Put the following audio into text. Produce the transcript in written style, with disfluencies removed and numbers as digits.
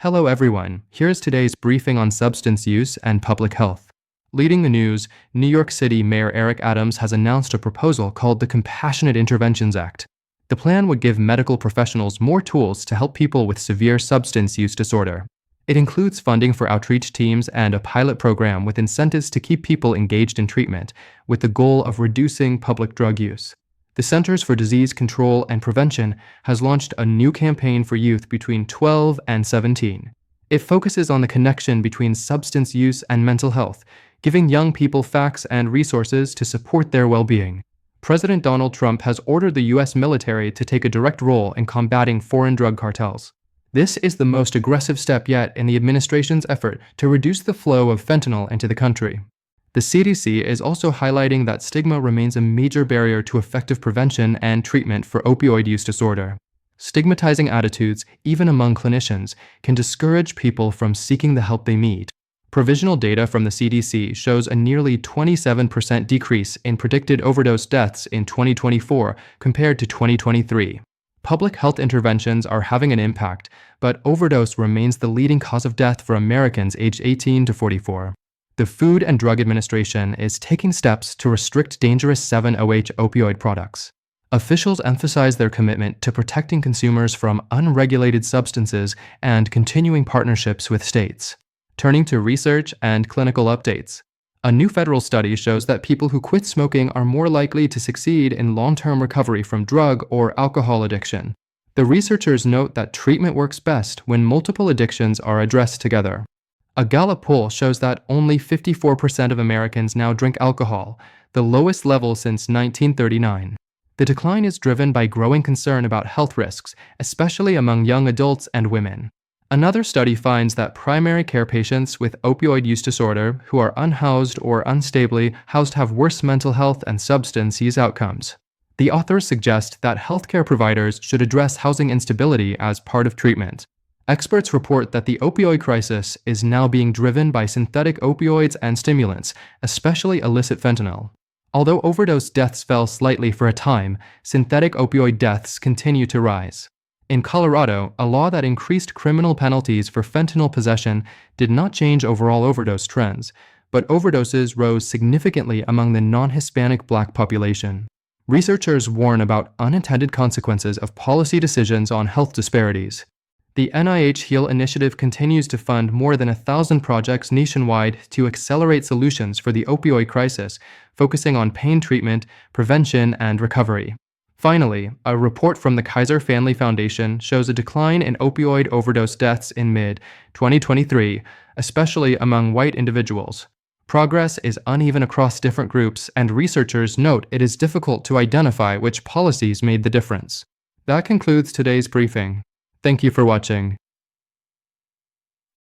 Hello everyone, here's today's briefing on substance use and public health. Leading the news, New York City Mayor Eric Adams has announced a proposal called the Compassionate Interventions Act. The plan would give medical professionals more tools to help people with severe substance use disorder. It includes funding for outreach teams and a pilot program with incentives to keep people engaged in treatment, with the goal of reducing public drug use. The Centers for Disease Control and Prevention has launched a new campaign for youth between 12 and 17. It focuses on the connection between substance use and mental health, giving young people facts and resources to support their well-being. President Donald Trump has ordered the U.S. military to take a direct role in combating foreign drug cartels. This is the most aggressive step yet in the administration's effort to reduce the flow of fentanyl into the country. The CDC is also highlighting that stigma remains a major barrier to effective prevention and treatment for opioid use disorder. Stigmatizing attitudes, even among clinicians, can discourage people from seeking the help they need. Provisional data from the CDC shows a nearly 27% decrease in predicted overdose deaths in 2024 compared to 2023. Public health interventions are having an impact, but overdose remains the leading cause of death for Americans aged 18 to 44. The Food and Drug Administration is taking steps to restrict dangerous 7-OH opioid products. Officials emphasize their commitment to protecting consumers from unregulated substances and continuing partnerships with states. Turning to research and clinical updates. A new federal study shows that people who quit smoking are more likely to succeed in long-term recovery from drug or alcohol addiction. The researchers note that treatment works best when multiple addictions are addressed together. A Gallup poll shows that only 54% of Americans now drink alcohol, the lowest level since 1939. The decline is driven by growing concern about health risks, especially among young adults and women. Another study finds that primary care patients with opioid use disorder who are unhoused or unstably housed have worse mental health and substance use outcomes. The authors suggest that healthcare providers should address housing instability as part of treatment. Experts report that the opioid crisis is now being driven by synthetic opioids and stimulants, especially illicit fentanyl. Although overdose deaths fell slightly for a time, synthetic opioid deaths continue to rise. In Colorado, a law that increased criminal penalties for fentanyl possession did not change overall overdose trends, but overdoses rose significantly among the non-Hispanic Black population. Researchers warn about unintended consequences of policy decisions on health disparities. The NIH HEAL initiative continues to fund more than 1,000 projects nationwide to accelerate solutions for the opioid crisis, focusing on pain treatment, prevention, and recovery. Finally, a report from the Kaiser Family Foundation shows a decline in opioid overdose deaths in mid-2023, especially among white individuals. Progress is uneven across different groups, and researchers note it is difficult to identify which policies made the difference. That concludes today's briefing. Thank you for watching.